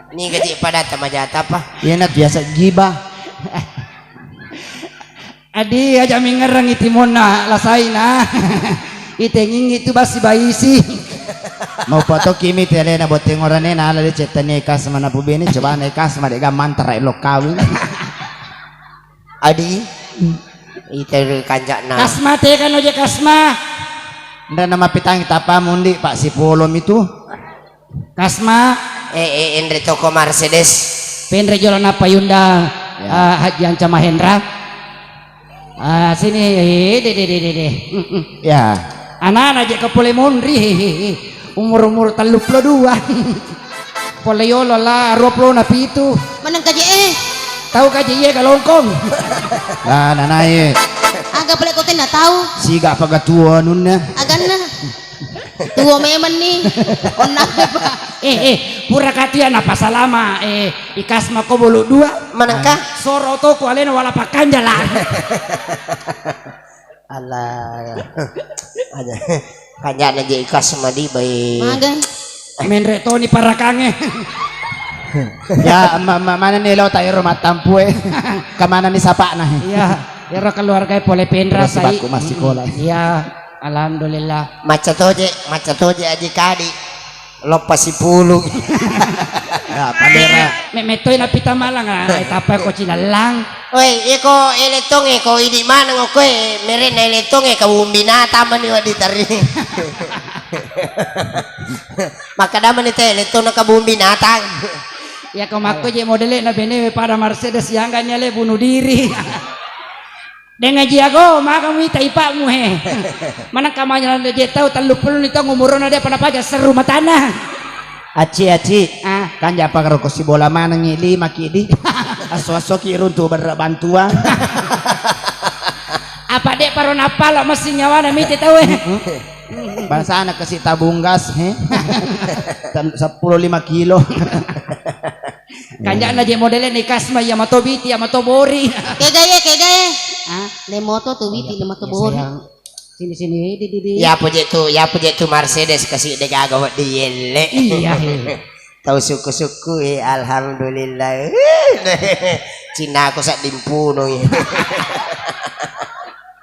Ni gaji pada tamajata pa. Yan at biasa giba. Adi aja mingerang itimon na lasay na. Itenging itu basi baisi. Mau foto kimi tele na boting orane na ala cetane kas mana pubeni coba na kas ma dega mantra lo kawin. Adi iter kanjak na. Kasma te kan oje kasma. Nda nama pitang tapa mundi Pak Sipolom itu. Kasma Endre toko Mercedes. Pendre jolan apa Yunda Hajian Camahendra. Sini de. Ya. Anak aja ke pole mondri. Umur 32. Pole yolo la 20 na pitu. Manang kaji Tahu kaji ye kalongkong. Lah nanai. agak boleh kau tidak tahu. Siga pagatua nunnya. Agan na. Tua memang nih. Onak pa. Pura katian apa salama ikas mako bolu 2 Manangkah? Soro to ko alena wala pakanja lah. Alah. Aja. Kanjak na je ikas madi bay. Magan. Menre to ni para kange. Ya mana nih lo tayo rumah tampu kemana nih sapa nah. Iya, ya keluarga pole pendra sai. Aku masih sekolah. Iya, alhamdulillah. Maca toje aji kadi. Lopas si pulung. Ya pandera. Metoy na pita malang etapa ko cinalang. Oi, eko eletong eko idi mana ngoko meren eletong ka binata man ni waditari. Maka daman ite eletong na kabung binatang. Ya komako je modele na bene para Mercedes yang ganyale bunuh diri. Dengan jiago maka mu taipa mu he. Mana kamanya dia tahu 30 nito ngumuron ada pada paja seru matana. Aci kan japa karo si bola mana ngili makidi. Aso-aso kirun tu bantuan. Apa dek paron apa lah masih nyawa na miti tahu Bangsa anak kasih tabung gas 15 kilo. Kanjak na je modele ni kasma ya matobiti ya matobori. Kegaya. Le moto tu witi le moto bor. Sini di. Ya puje tu Mercedes kasih dega gawa diele. Iya. Tahu suku-suku alhamdulillah. Cina aku sak dimpuno.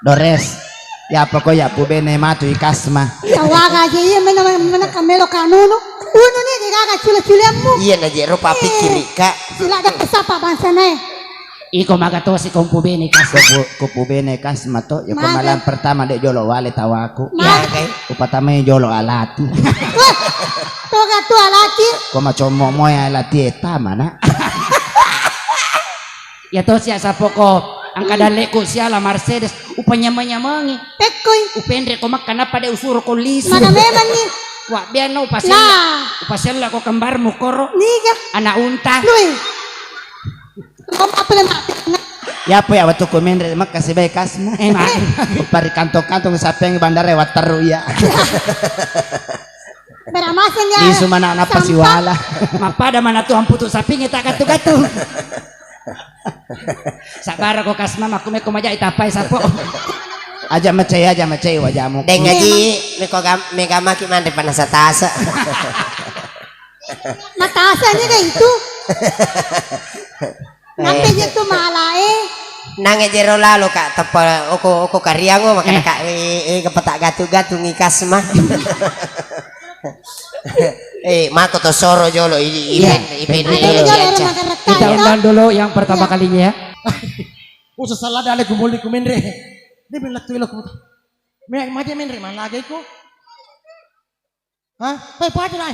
Dores. Ya apa ko ya pu bene matu ikasma. Tawaga aja iya mana kamelo kanuno. Uno nih digaga cula-culamu. Iya na je rupa pikir ka. Sila ada kesapa bangsa nae. Iko magato si kompu bene kas. Kupu bene kasma to. Ya malam pertama dek jolo wale tawaku. Ya kay. Upatama jolo alati. Toga tu alati. Ko macomo mo ya alati eta mana. Ya to siya sa poko ang kadale ko siya la Mercedes upanya-manyamangi. Pekoy. Upendre ko makana pada usuro ko liso. Mana memang nih. Wa biano upasel ko kambar mo koro. Niga. Ana unta. Lui. Kamu apa nak? Ya apa ya waktu komendre mak kasih baik kasma. Pari kantong-kantong sapeng bandara lewat teru ya. Beramasan ya. Isu mana apa si wala. Mapada mana tuh amputu sapi ngeta gatu-gatu. Sabar ko kasma makume ko maja itapai sapo. Aja macai wajahmu. Deng ngaji mega maki mande panasatasa. Matasanya kayak itu. Nampaknya tuh malah Nange jero lalo kak tepa oko kariango makanya kak kepetak gatu-gatu ngikas mah. Mako to soro jolo iben Kita undang dulu yang pertama kalinya ya. Usa salah dale kumuli kumendre. Dia bilang tuh lo kumut. Maja menre mana lagi ko? Hah? Pai pati lah.